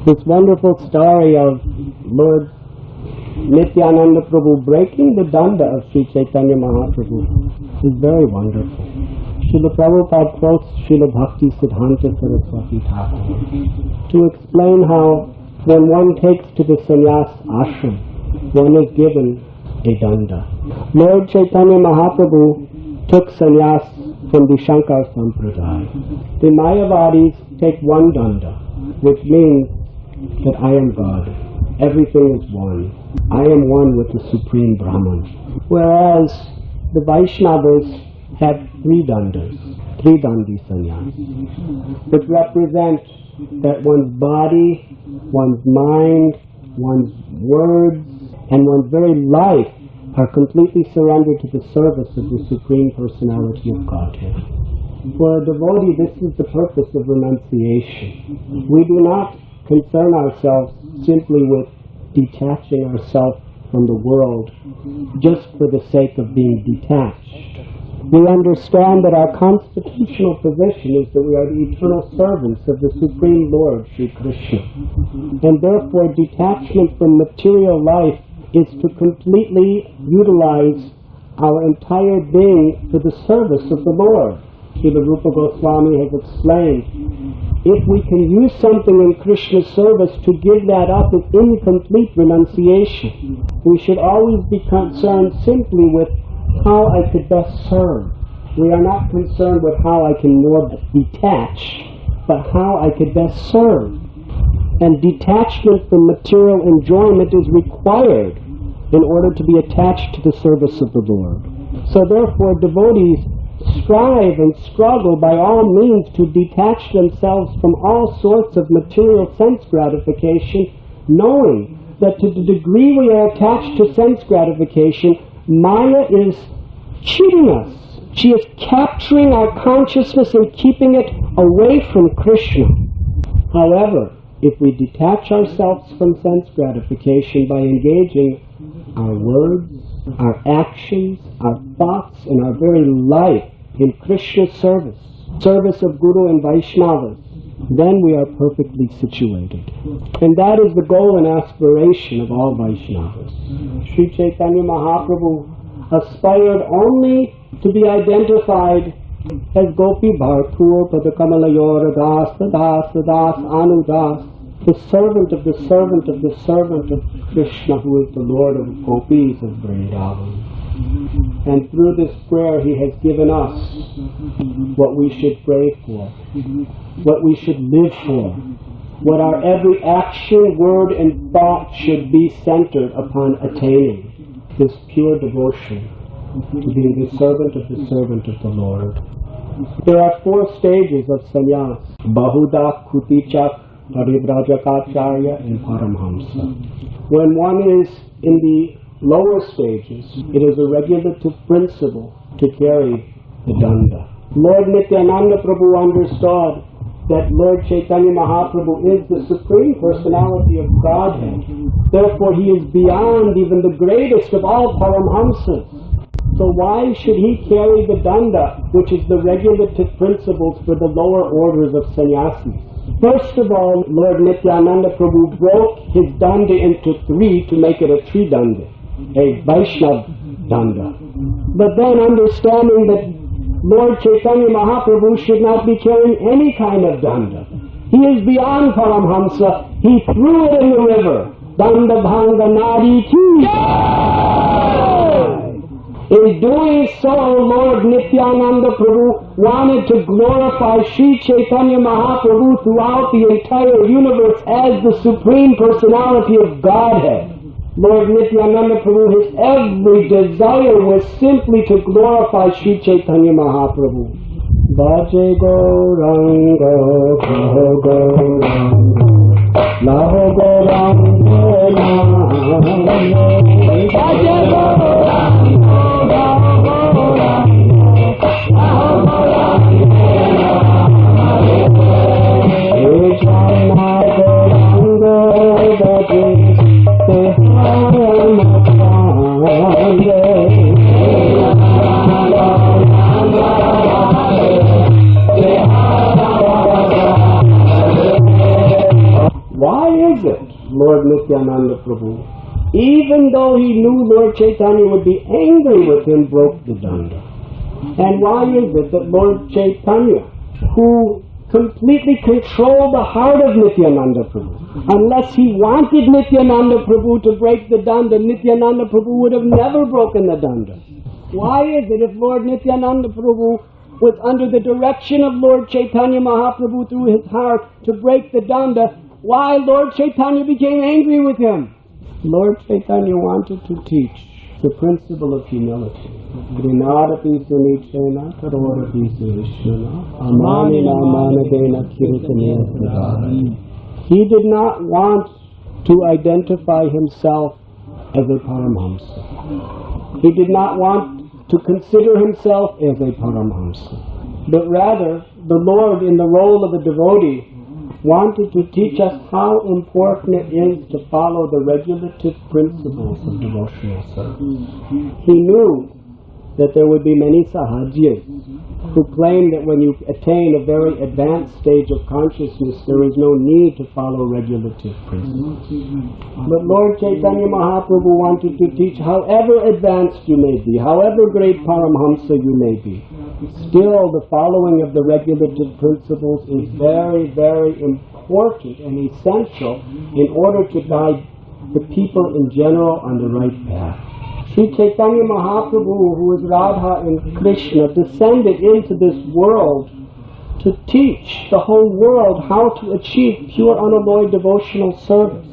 This wonderful story of Lord Nityananda Prabhu breaking the Danda of Sri Chaitanya Mahaprabhu is very wonderful. Srila Prabhupada quotes Srila Bhakti Siddhanta Saraswati Thakur to explain how when one takes to the sannyas ashram, one is given a Danda. Lord Chaitanya Mahaprabhu took sannyas from the Shankar Sampradaya. The Mayavadis take one Danda, which means that I am God. Everything is one. I am one with the Supreme Brahman. Whereas the Vaishnavas have three Dandas, three Dandi sannyas, which represent that one's body, one's mind, one's words, and one's very life are completely surrendered to the service of the Supreme Personality of Godhead. For a devotee, this is the purpose of renunciation. We do not concern ourselves simply with detaching ourselves from the world just for the sake of being detached. We understand that our constitutional position is that we are the eternal servants of the Supreme Lord, Sri Krishna. And therefore detachment from material life is to completely utilize our entire being for the service of the Lord. Srila Rupa Goswami has explained, if we can use something in Krishna's service, to give that up is incomplete renunciation. We should always be concerned simply with how I could best serve. We are not concerned with how I can more detach, but how I could best serve. And detachment from material enjoyment is required in order to be attached to the service of the Lord. So therefore devotees strive and struggle by all means to detach themselves from all sorts of material sense gratification, knowing that to the degree we are attached to sense gratification, Maya is cheating us. She is capturing our consciousness and keeping it away from Krishna. However, if we detach ourselves from sense gratification by engaging our words, our actions, our thoughts, and our very life in Krishna's service, service of Guru and Vaishnavas, then we are perfectly situated. And that is the goal and aspiration of all Vaishnavas. Sri Chaitanya Mahaprabhu aspired only to be identified as Gopi Bhartur Padakamalayora Das Das Das Anudas, the servant of the servant of the servant of Krishna, who is the Lord of Gopis of Vrindavan. And through this prayer he has given us what we should pray for, what we should live for, what our every action, word and thought should be centered upon attaining this pure devotion to being the servant of the Lord. There are 4 stages of sannyas: Bahuda, Kutichak, Parivrajakaacharya, and Paramhamsa. When one is in the lower stages, it is a regulative principle to carry the Danda. Lord Nityananda Prabhu understood that Lord Chaitanya Mahaprabhu is the Supreme Personality of Godhead. Therefore he is beyond even the greatest of all Paramhamsas. So why should he carry the Danda, which is the regulative principles for the lower orders of sannyasis? First of all, Lord Nityananda Prabhu broke his Danda into 3 to make it a Tridanda, a Vaishnava Danda. But then understanding that Lord Chaitanya Mahaprabhu should not be carrying any kind of Danda. He is beyond Paramhamsa. He threw it in the river. Danda Bhanga Nadi Ki. In doing so, Lord Nityananda Prabhu wanted to glorify Sri Chaitanya Mahaprabhu throughout the entire universe as the Supreme Personality of Godhead. Lord Nityananda Prabhu, his every desire was simply to glorify Sri Chaitanya Mahaprabhu. Bhaje Gauranga, Bhajo Gauranga, Laho Gauranga, Bhaje Gauranga, why is it, Lord Nityananda Prabhu, even though he knew Lord Chaitanya would be angry with him, broke the danda? And why is it that Lord Chaitanya, who completely controlled the heart of Nityananda Prabhu, unless he wanted Nityananda Prabhu to break the danda, Nityananda Prabhu would have never broken the danda? Why is it if Lord Nityananda Prabhu was under the direction of Lord Chaitanya Mahaprabhu through his heart to break the danda, why Lord Chaitanya became angry with him? Lord Chaitanya wanted to teach the principle of humility. Grinadapi sunichena karorapi suishna amanina manadena kirtanaya pradana. He did not want to identify himself as a Paramhamsa. He did not want to consider himself as a Paramhamsa. But rather, the Lord, in the role of a devotee, wanted to teach us how important it is to follow the regulative principles of devotional service. He knew that there would be many sahajyas who claim that when you attain a very advanced stage of consciousness, there is no need to follow regulative principles. But Lord Chaitanya Mahaprabhu wanted to teach, however advanced you may be, however great Paramhamsa you may be, still the following of the regulative principles is very, very important and essential in order to guide the people in general on the right path. Sri Chaitanya Mahaprabhu, who is Radha and Krishna, descended into this world to teach the whole world how to achieve pure unalloyed devotional service.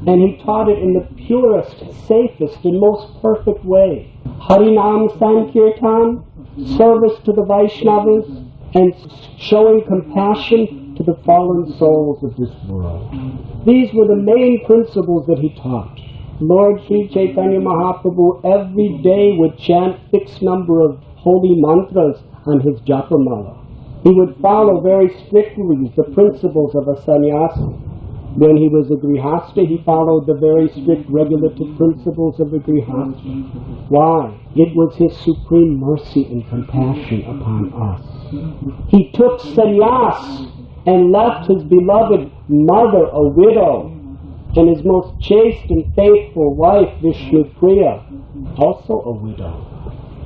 And he taught it in the purest, safest, and most perfect way. Harinam Sankirtan, service to the Vaishnavas, and showing compassion to the fallen souls of this world. These were the main principles that he taught. Lord Sri Chaitanya Mahaprabhu every day would chant fixed number of holy mantras on his japamala. He would follow very strictly the principles of a sannyasi. When he was a grihasta, he followed the very strict regulative principles of a grihasta. Why? It was his supreme mercy and compassion upon us. He took sannyas and left his beloved mother a widow, and his most chaste and faithful wife, Vishnupriya, also a widow,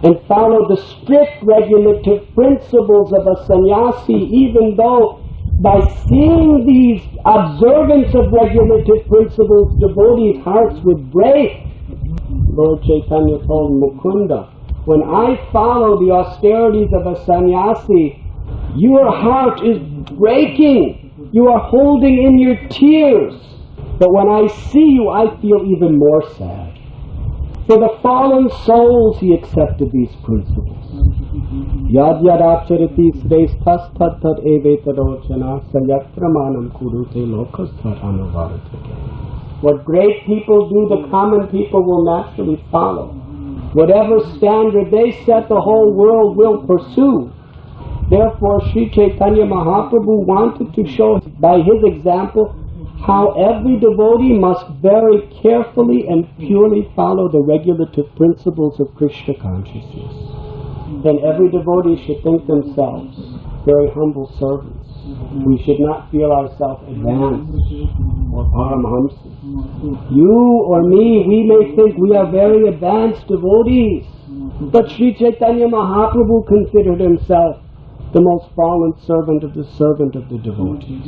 and followed the strict regulative principles of a sannyasi, even though by seeing these observance of regulative principles, devotees' hearts would break. Lord Chaitanya told Mukunda, when I follow the austerities of a sannyasi, your heart is breaking. You are holding in your tears. But when I see you, I feel even more sad. For the fallen souls, he accepted these principles. Yad yadacharati sreshthas tat tat evetarochana sayatramanam kurute lokas tat anuvaratake. What great people do, the common people will naturally follow. Whatever standard they set, the whole world will pursue. Therefore, Sri Chaitanya Mahaprabhu wanted to show by his example how every devotee must very carefully and purely follow the regulative principles of Krishna consciousness. And every devotee should think themselves very humble servants. We should not feel ourselves advanced or paramhamsas. You or me, we may think we are very advanced devotees, but Sri Chaitanya Mahaprabhu considered himself the most fallen servant of the devotees,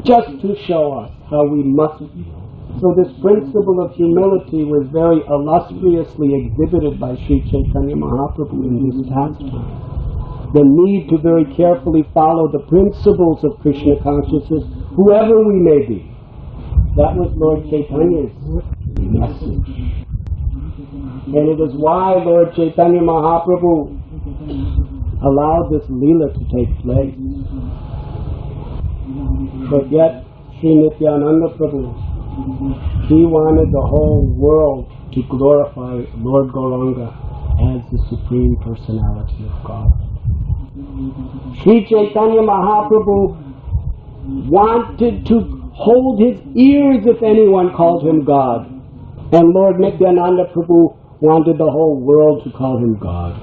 just to show us how we must feel. So this principle of humility was very illustriously exhibited by Sri Chaitanya Mahaprabhu in his pastime. The need to very carefully follow the principles of Krishna consciousness, whoever we may be. That was Lord Chaitanya's message. And it is why Lord Chaitanya Mahaprabhu allowed this Leela to take place. But yet, Sri Nityananda Prabhu, he wanted the whole world to glorify Lord Gauranga as the Supreme Personality of God. Sri Chaitanya Mahaprabhu wanted to hold his ears if anyone called him God. And Lord Nityananda Prabhu wanted the whole world to call him God.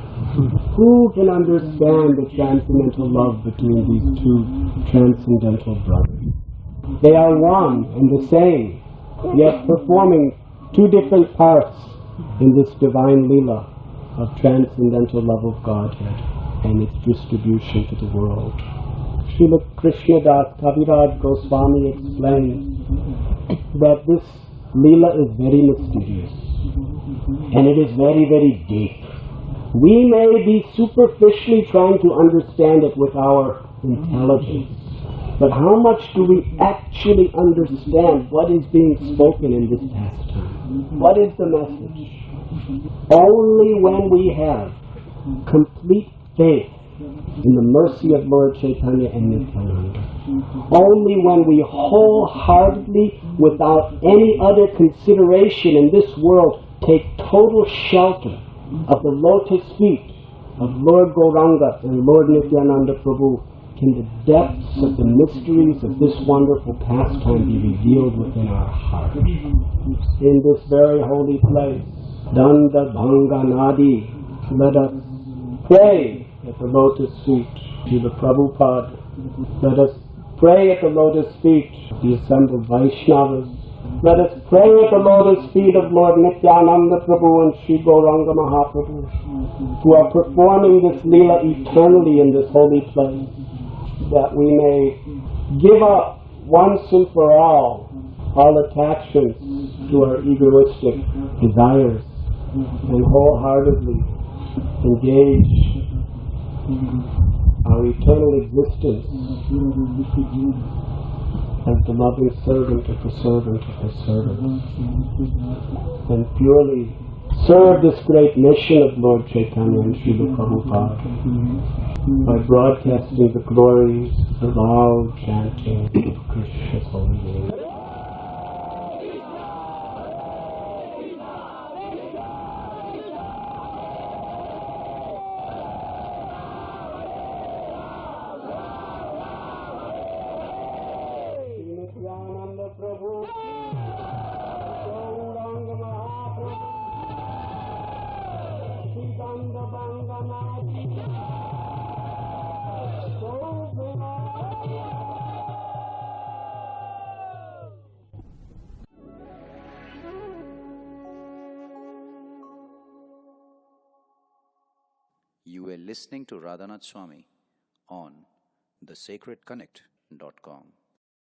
Who can understand the transcendental love between these two transcendental brothers? They are one and the same, yet performing two different parts in this divine Leela of transcendental love of Godhead and its distribution to the world. Srila Krishnadas Kaviraj Goswami explains that this Leela is very mysterious and it is very, very deep. We may be superficially trying to understand it with our intelligence, but how much do we actually understand what is being spoken in this pastime? What is the message? Only when we have complete faith in the mercy of Lord Chaitanya and Nityananda, only when we wholeheartedly, without any other consideration in this world, take total shelter of the lotus feet of Lord Gauranga and Lord Nityananda Prabhu, can the depths of the mysteries of this wonderful pastime be revealed within our heart. In this very holy place, Danda Bhanga Nadi, let us pray at the lotus feet to the Prabhupada. Let us pray at the lotus feet of the assembled Vaishnavas. Let us pray at the lotus feet of Lord Nityananda Prabhu and Sri Gauranga Mahaprabhu, who are performing this Leela eternally in this holy place, that we may give up once and for all attachments to our egoistic desires and wholeheartedly engage our eternal existence as the loving servant of the servant of the servant, and purely serve this great mission of Lord Chaitanya and Srila Prabhupada by broadcasting the glories, the loud chanting of Krishna's holy name. Nityananda Prabhu, Gauranga Mahaprabhu, Sri Danda You were listening to Radhanath Swami on thesacredconnect.com.